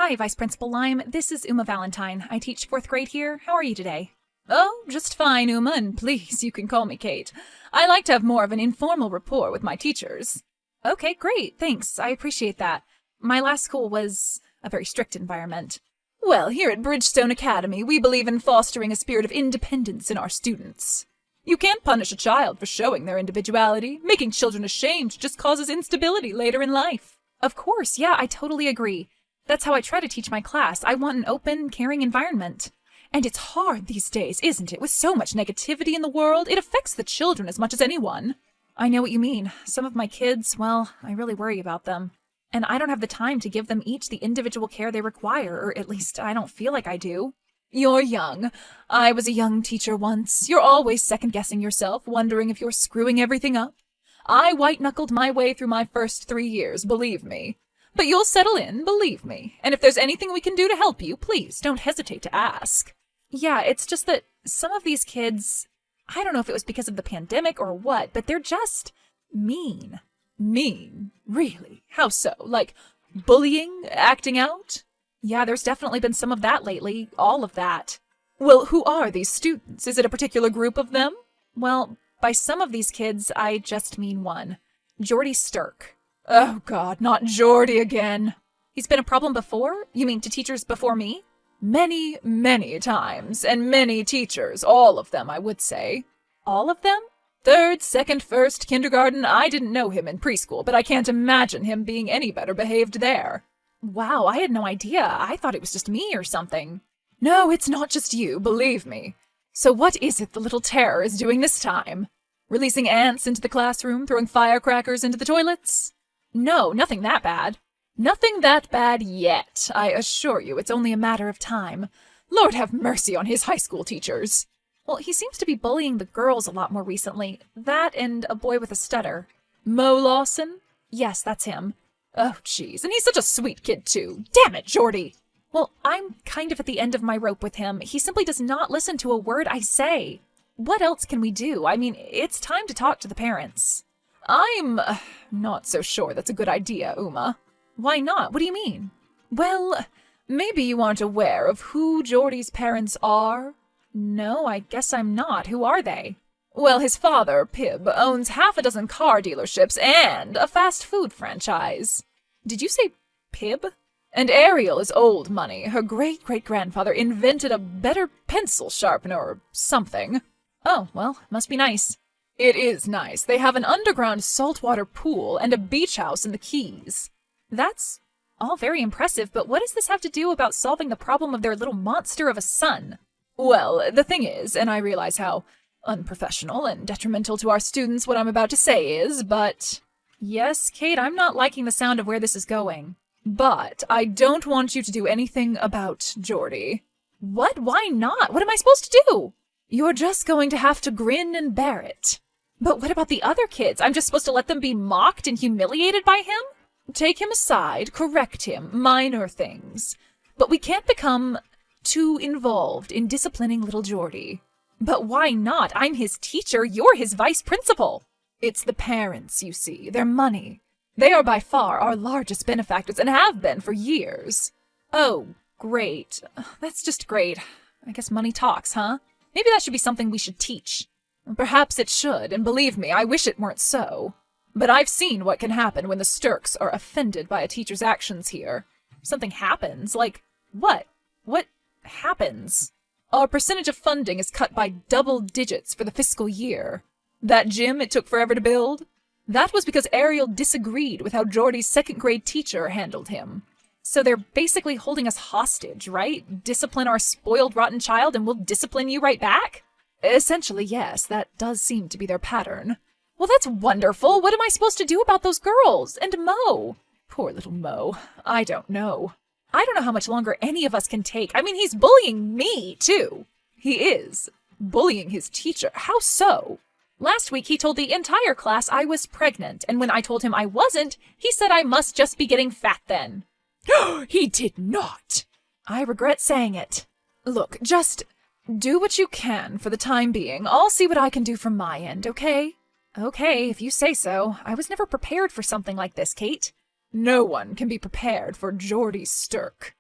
Hi, Vice Principal Lime. This is Uma Valentine. I teach 4th grade here. How are you today? Oh, just fine, Uma, and please, you can call me Kate. I like to have more of an informal rapport with my teachers. Okay, great. Thanks. I appreciate that. My last school was a very strict environment. Well, here at Bridgestone Academy, we believe in fostering a spirit of independence in our students. You can't punish a child for showing their individuality. Making children ashamed just causes instability later in life. Of course, yeah, I totally agree. That's how I try to teach my class. I want an open, caring environment. And it's hard these days, isn't it? With so much negativity in the world, it affects the children as much as anyone. I know what you mean. Some of my kids, well, I really worry about them. And I don't have the time to give them each the individual care they require, or at least I don't feel like I do. You're young. I was a young teacher once. You're always second-guessing yourself, wondering if you're screwing everything up. I white-knuckled my way through my first 3 years, believe me. But you'll settle in, believe me. And if there's anything we can do to help you, please don't hesitate to ask. Yeah, it's just that some of these kids, I don't know if it was because of the pandemic or what, but they're just mean. Mean? Really? How so? Like bullying? Acting out? Yeah, there's definitely been some of that lately. All of that. Well, who are these students? Is it a particular group of them? Well, by some of these kids, I just mean one. Jordy Stirk. Oh God, not Jordy again. He's been a problem before? You mean to teachers before me? Many, many times, and many teachers, all of them, I would say. All of them? 3rd, 2nd, 1st, kindergarten, I didn't know him in preschool, but I can't imagine him being any better behaved there. Wow, I had no idea. I thought it was just me or something. No, it's not just you, believe me. So what is it the little terror is doing this time? Releasing ants into the classroom, throwing firecrackers into the toilets? No, nothing that bad. Nothing that bad yet. I assure you it's only a matter of time. Lord have mercy on his high school teachers. Well, he seems to be bullying the girls a lot more recently. That and a boy with a stutter. Mo Lawson? Yes, that's him. Oh, jeez, and he's such a sweet kid, too. Damn it, Jordy! Well, I'm kind of at the end of my rope with him. He simply does not listen to a word I say. What else can we do? I mean, it's time to talk to the parents. I'm not so sure that's a good idea, Uma. Why not? What do you mean? Well, maybe you aren't aware of who Jordy's parents are? No, I guess I'm not. Who are they? Well, his father, Pib, owns half a dozen car dealerships and a fast food franchise. Did you say Pib? And Ariel is old money. Her great-great-grandfather invented a better pencil sharpener or something. Oh, well, must be nice. It is nice. They have an underground saltwater pool and a beach house in the Keys. That's all very impressive, but what does this have to do about solving the problem of their little monster of a son? Well, the thing is, and I realize how unprofessional and detrimental to our students what I'm about to say is, but... Yes, Kate, I'm not liking the sound of where this is going. But I don't want you to do anything about Jordy. What? Why not? What am I supposed to do? You're just going to have to grin and bear it. But what about the other kids? I'm just supposed to let them be mocked and humiliated by him? Take him aside, correct him, minor things. But we can't become too involved in disciplining little Jordy. But why not? I'm his teacher, you're his vice principal. It's the parents, you see, their money. They are by far our largest benefactors and have been for years. Oh, great. That's just great. I guess money talks, huh? Maybe that should be something we should teach. Perhaps it should, and believe me, I wish it weren't so. But I've seen what can happen when the Stirks are offended by a teacher's actions here. Something happens, like what? What happens? Our percentage of funding is cut by double digits for the fiscal year. That gym it took forever to build? That was because Ariel disagreed with how Jordy's 2nd grade teacher handled him. So they're basically holding us hostage, right? Discipline our spoiled, rotten child and we'll discipline you right back? Essentially, yes, that does seem to be their pattern. Well, that's wonderful. What am I supposed to do about those girls? And Mo? Poor little Mo. I don't know. I don't know how much longer any of us can take. I mean, he's bullying me, too. He is. Bullying his teacher. How so? Last week, he told the entire class I was pregnant, and when I told him I wasn't, he said I must just be getting fat then. He did not. I regret saying it. Look, just do what you can for the time being. I'll see what I can do from my end, okay? Okay, if you say so. I was never prepared for something like this, Kate. No one can be prepared for Jordy Stirk.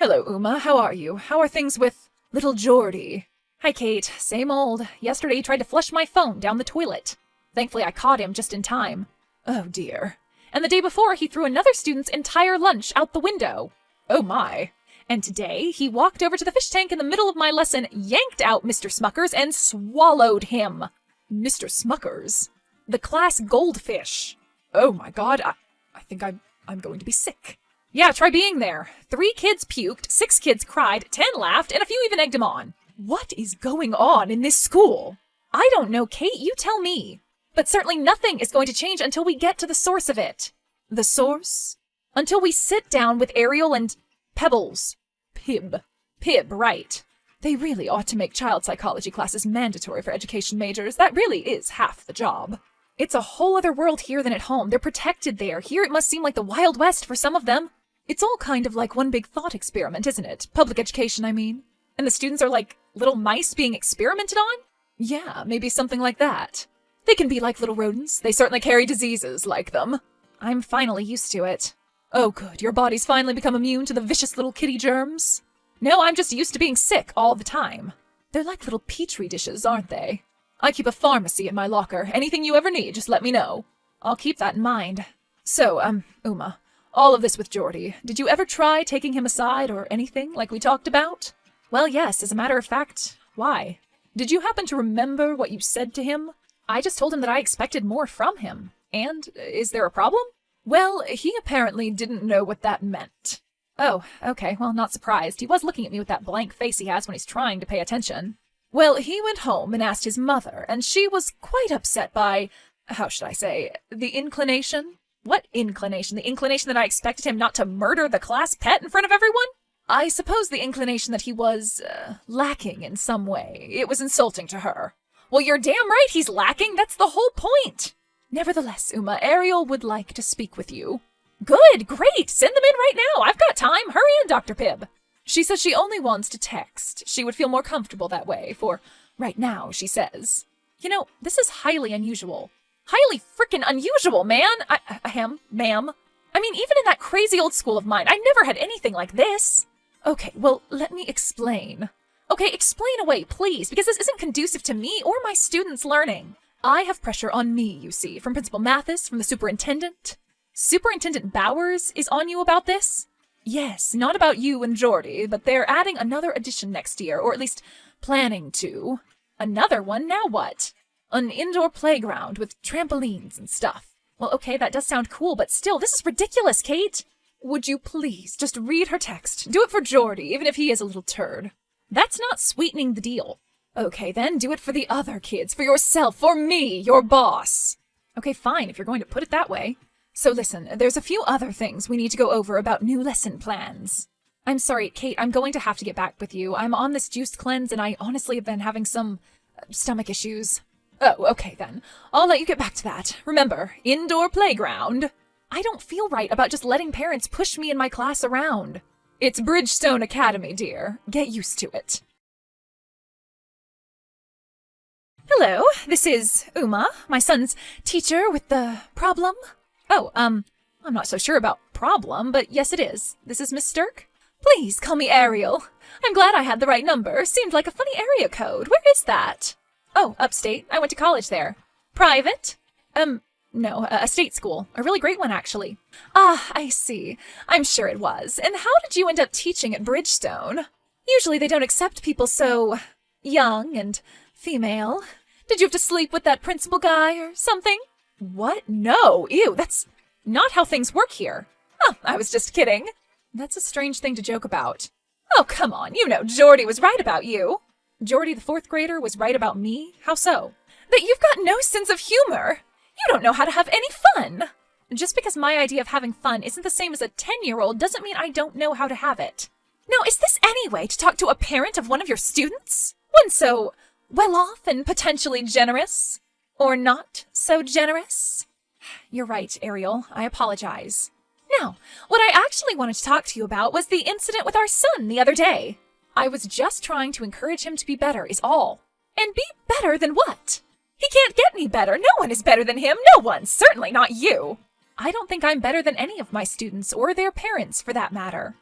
Hello, Uma. How are you? How are things with little Geordie? Hi, Kate. Same old. Yesterday he tried to flush my phone down the toilet. Thankfully, I caught him just in time. Oh, dear. And the day before, he threw another student's entire lunch out the window. Oh, my. And today, he walked over to the fish tank in the middle of my lesson, yanked out Mr. Smuckers, and swallowed him. Mr. Smuckers? The class goldfish. Oh, my God. I think I'm going to be sick. Yeah, try being there. 3 kids puked, 6 kids cried, 10 laughed, and a few even egged him on. What is going on in this school? I don't know, Kate, you tell me. But certainly nothing is going to change until we get to the source of it. The source? Until we sit down with Ariel and Pebbles. Pib, right. They really ought to make child psychology classes mandatory for education majors. That really is half the job. It's a whole other world here than at home. They're protected there. Here it must seem like the Wild West for some of them. It's all kind of like one big thought experiment, isn't it? Public education, I mean. And the students are like little mice being experimented on? Yeah, maybe something like that. They can be like little rodents. They certainly carry diseases like them. I'm finally used to it. Oh good, your body's finally become immune to the vicious little kitty germs? No, I'm just used to being sick all the time. They're like little petri dishes, aren't they? I keep a pharmacy in my locker. Anything you ever need, just let me know. I'll keep that in mind. So, Uma, all of this with Geordie, did you ever try taking him aside or anything like we talked about? Well, yes, as a matter of fact. Why? Did you happen to remember what you said to him? I just told him that I expected more from him. And is there a problem? Well, he apparently didn't know what that meant. Oh, okay, well, not surprised. He was looking at me with that blank face he has when he's trying to pay attention. Well, he went home and asked his mother, and she was quite upset by, how should I say, the inclination? What inclination? The inclination that I expected him not to murder the class pet in front of everyone? I suppose the inclination that he was, lacking in some way. It was insulting to her. Well, you're damn right he's lacking. That's the whole point. Nevertheless, Uma, Ariel would like to speak with you. Good, great. Send them in right now. I've got time. Hurry in, Dr. Pibb. She says she only wants to text. She would feel more comfortable that way, for right now, she says. You know, this is highly unusual. Highly frickin' unusual, man. Ma'am. I mean, even in that crazy old school of mine, I never had anything like this. Okay, well, let me explain. Okay, explain away, please, because this isn't conducive to me or my students' learning. I have pressure on me, you see, from Principal Mathis, from the superintendent. Superintendent Bowers is on you about this? Yes, not about you and Geordie, but they're adding another addition next year, or at least planning to. Another one? Now what? An indoor playground with trampolines and stuff. Well, okay, that does sound cool, but still, this is ridiculous, Kate. Would you please just read her text? Do it for Geordie, even if he is a little turd. That's not sweetening the deal. Okay, then, do it for the other kids, for yourself, for me, your boss. Okay, fine, if you're going to put it that way. So listen, there's a few other things we need to go over about new lesson plans. I'm sorry, Kate, I'm going to have to get back with you. I'm on this juice cleanse, and I honestly have been having some stomach issues. Oh, okay then. I'll let you get back to that. Remember, indoor playground. I don't feel right about just letting parents push me and my class around. It's Bridgestone Academy, dear. Get used to it. Hello, this is Uma, my son's teacher with the problem. Oh, I'm not so sure about problem, but yes it is. This is Miss Stirk? Please call me Ariel. I'm glad I had the right number. Seemed like a funny area code. Where is that? Oh, upstate. I went to college there. Private? No, a state school. A really great one, actually. Ah, I see. I'm sure it was. And how did you end up teaching at Bridgestone? Usually they don't accept people so young and female. Did you have to sleep with that principal guy or something? What? No. Ew, that's not how things work here. Oh, I was just kidding. That's a strange thing to joke about. Oh, come on. You know Geordie was right about you. Geordie the 4th grader was right about me? How so? That you've got no sense of humor. You don't know how to have any fun. Just because my idea of having fun isn't the same as a 10-year-old doesn't mean I don't know how to have it. Now, is this any way to talk to a parent of one of your students? One so well-off and potentially generous? Or not so generous? You're right, Ariel. I apologize. Now, what I actually wanted to talk to you about was the incident with our son the other day. I was just trying to encourage him to be better, is all. And be better than what? He can't get any better. No one is better than him. No one. Certainly not you. I don't think I'm better than any of my students or their parents, for that matter.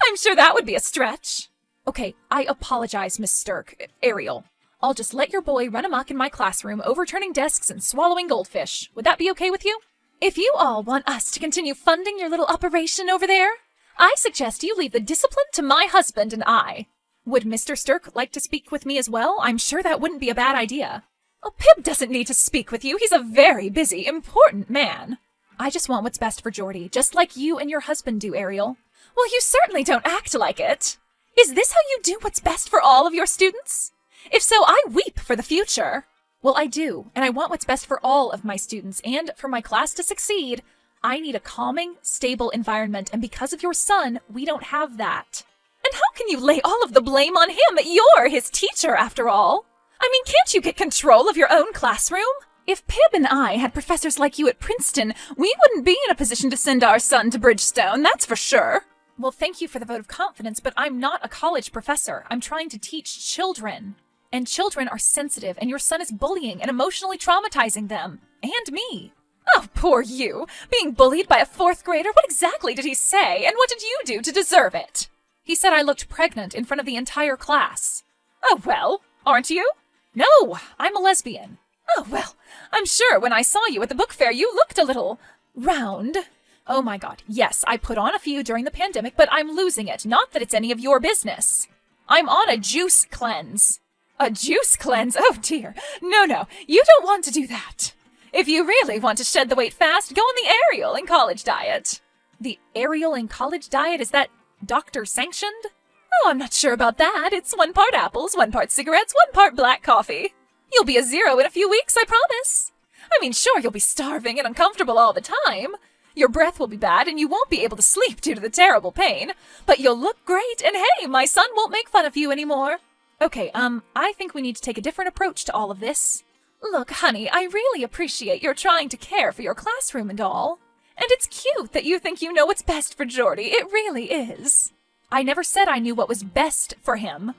I'm sure that would be a stretch. Okay, I apologize, Miss Stirk. Ariel. I'll just let your boy run amok in my classroom, overturning desks and swallowing goldfish. Would that be okay with you? If you all want us to continue funding your little operation over there, I suggest you leave the discipline to my husband and I. Would Mr. Stirk like to speak with me as well? I'm sure that wouldn't be a bad idea. Oh, Pip doesn't need to speak with you. He's a very busy, important man. I just want what's best for Geordie, just like you and your husband do, Ariel. Well, you certainly don't act like it. Is this how you do what's best for all of your students? If so, I weep for the future. Well, I do, and I want what's best for all of my students, and for my class to succeed, I need a calming, stable environment, and because of your son, we don't have that. And how can you lay all of the blame on him? You're his teacher, after all. I mean, can't you get control of your own classroom? If Pib and I had professors like you at Princeton, we wouldn't be in a position to send our son to Bridgestone, that's for sure. Well, thank you for the vote of confidence, but I'm not a college professor. I'm trying to teach children. And children are sensitive, and your son is bullying and emotionally traumatizing them. And me. Oh, poor you. Being bullied by a fourth grader? What exactly did he say, and what did you do to deserve it? He said I looked pregnant in front of the entire class. Oh, well, aren't you? No, I'm a lesbian. Oh, well, I'm sure when I saw you at the book fair, you looked a little round. Oh my God, yes, I put on a few during the pandemic, but I'm losing it. Not that it's any of your business. I'm on a juice cleanse. A juice cleanse? Oh dear. No, you don't want to do that. If you really want to shed the weight fast, go on the Ariel in college diet. The Ariel in college diet, is that doctor sanctioned? Oh, I'm not sure about that. It's 1 part apples, 1 part cigarettes, 1 part black coffee. You'll be a 0 in a few weeks, I promise. I mean, sure, you'll be starving and uncomfortable all the time. Your breath will be bad and you won't be able to sleep due to the terrible pain. But you'll look great, and hey, my son won't make fun of you anymore. Okay, I think we need to take a different approach to all of this. Look, honey, I really appreciate your trying to care for your classroom and all. And it's cute that you think you know what's best for Geordie. It really is. I never said I knew what was best for him.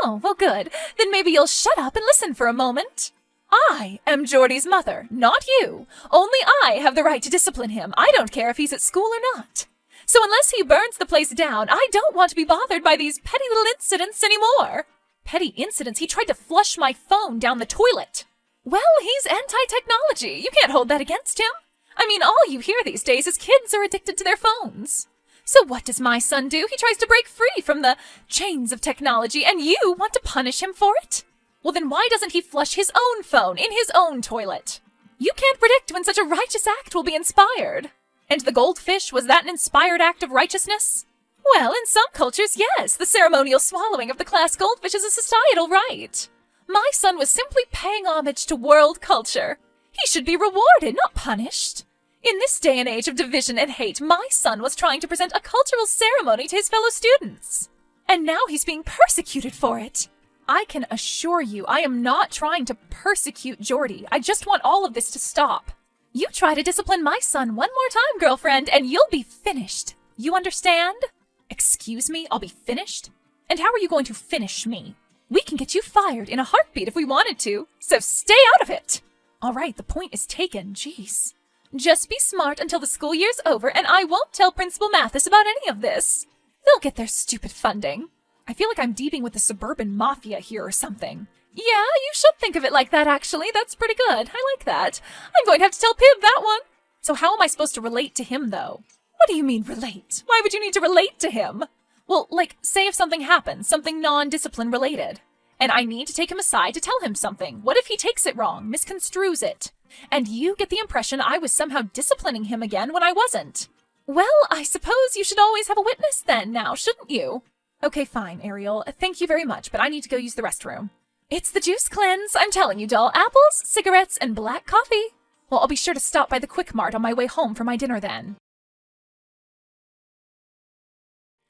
Oh, well, good. Then maybe you'll shut up and listen for a moment. I am Geordie's mother, not you. Only I have the right to discipline him. I don't care if he's at school or not. So unless he burns the place down, I don't want to be bothered by these petty little incidents anymore. Petty incidents? He tried to flush my phone down the toilet. Well, he's anti-technology. You can't hold that against him. I mean, all you hear these days is kids are addicted to their phones. So what does my son do? He tries to break free from the chains of technology, and you want to punish him for it? Well, then why doesn't he flush his own phone in his own toilet? You can't predict when such a righteous act will be inspired. And the goldfish, was that an inspired act of righteousness? Well, in some cultures, yes. The ceremonial swallowing of the class goldfish is a societal rite. My son was simply paying homage to world culture. He should be rewarded, not punished. In this day and age of division and hate, my son was trying to present a cultural ceremony to his fellow students. And now he's being persecuted for it. I can assure you, I am not trying to persecute Geordie. I just want all of this to stop. You try to discipline my son one more time, girlfriend, and you'll be finished. You understand? Excuse me, I'll be finished? And how are you going to finish me? We can get you fired in a heartbeat if we wanted to, so stay out of it! All right, the point is taken, jeez. Just be smart until the school year's over, and I won't tell Principal Mathis about any of this. They'll get their stupid funding. I feel like I'm dealing with the suburban mafia here or something. Yeah, you should think of it like that, actually. That's pretty good. I like that. I'm going to have to tell Pib that one. So how am I supposed to relate to him, though? What do you mean, relate? Why would you need to relate to him? Well, like, say if something happens, something non-discipline related, and I need to take him aside to tell him something. What if he takes it wrong, misconstrues it, and you get the impression I was somehow disciplining him again when I wasn't? Well, I suppose you should always have a witness then, now, shouldn't you? Okay, fine, Ariel. Thank you very much, but I need to go use the restroom. It's the juice cleanse, I'm telling you, doll. Apples, cigarettes, and black coffee. Well, I'll be sure to stop by the Quick Mart on my way home for my dinner then.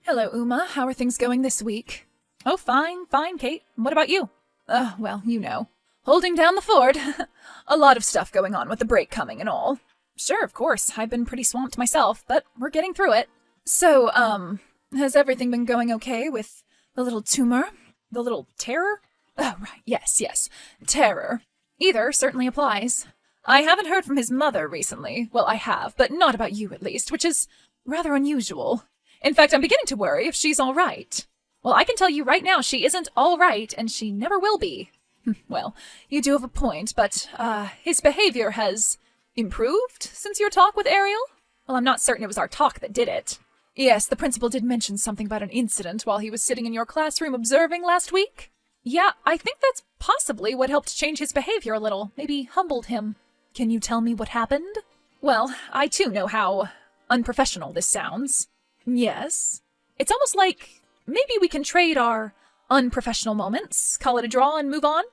Hello, Uma. How are things going this week? Oh, fine, Kate. What about you? Well, you know. Holding down the fort. A lot of stuff going on with the break coming and all. Sure, of course. I've been pretty swamped myself, but we're getting through it. So, has everything been going okay with the little tumor? The little terror? Oh, right. Yes. Terror. Either certainly applies. I haven't heard from his mother recently. Well, I have, but not about you at least, which is rather unusual. In fact, I'm beginning to worry if she's all right. Well, I can tell you right now she isn't all right, and she never will be. Well, you do have a point, but, his behavior has improved since your talk with Ariel? Well, I'm not certain it was our talk that did it. Yes, the principal did mention something about an incident while he was sitting in your classroom observing last week. Yeah, I think that's possibly what helped change his behavior a little, maybe humbled him. Can you tell me what happened? Well, I too know how unprofessional this sounds. Yes. It's almost like maybe we can trade our unprofessional moments, call it a draw, and move on?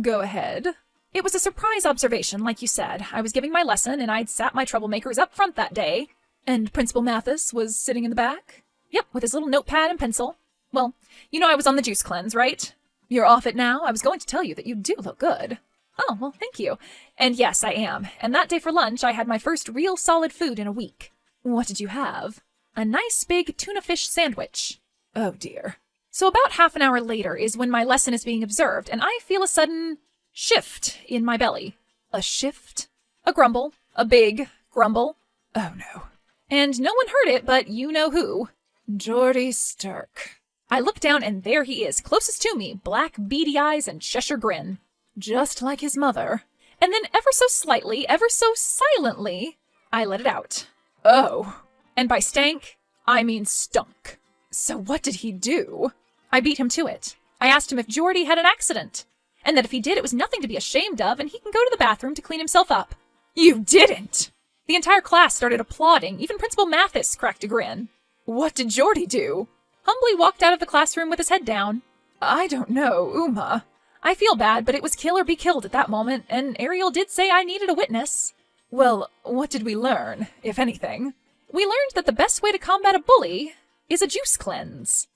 Go ahead. It was a surprise observation, like you said. I was giving my lesson, and I'd sat my troublemakers up front that day. And Principal Mathis was sitting in the back? Yep, with his little notepad and pencil. Well, you know I was on the juice cleanse, right? You're off it now? I was going to tell you that you do look good. Oh, well, thank you. And yes, I am. And that day for lunch, I had my first real solid food in a week. What did you have? A nice big tuna fish sandwich. Oh, dear. So about half an hour later is when my lesson is being observed, and I feel a sudden shift in my belly. A shift? A grumble. A big grumble. Oh, no. And no one heard it, but you know who. Geordie Stirk. I look down, and there he is, closest to me, black beady eyes and Cheshire grin. Just like his mother. And then ever so slightly, ever so silently, I let it out. Oh. And by stank, I mean stunk. So what did he do? I beat him to it. I asked him if Geordie had an accident, and that if he did, it was nothing to be ashamed of, and he can go to the bathroom to clean himself up. You didn't! The entire class started applauding. Even Principal Mathis cracked a grin. What did Geordie do? Humbly walked out of the classroom with his head down. I don't know, Uma. I feel bad, but it was kill or be killed at that moment, and Ariel did say I needed a witness. Well, what did we learn, if anything? We learned that the best way to combat a bully is a juice cleanse.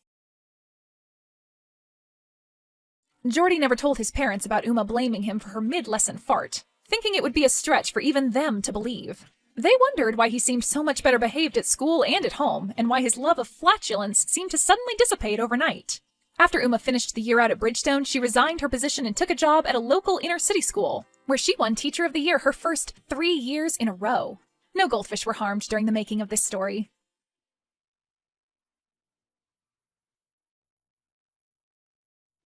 Geordie never told his parents about Uma blaming him for her mid-lesson fart, thinking it would be a stretch for even them to believe. They wondered why he seemed so much better behaved at school and at home, and why his love of flatulence seemed to suddenly dissipate overnight. After Uma finished the year out at Bridgestone, she resigned her position and took a job at a local inner-city school, where she won Teacher of the Year her first 3 years in a row. No goldfish were harmed during the making of this story.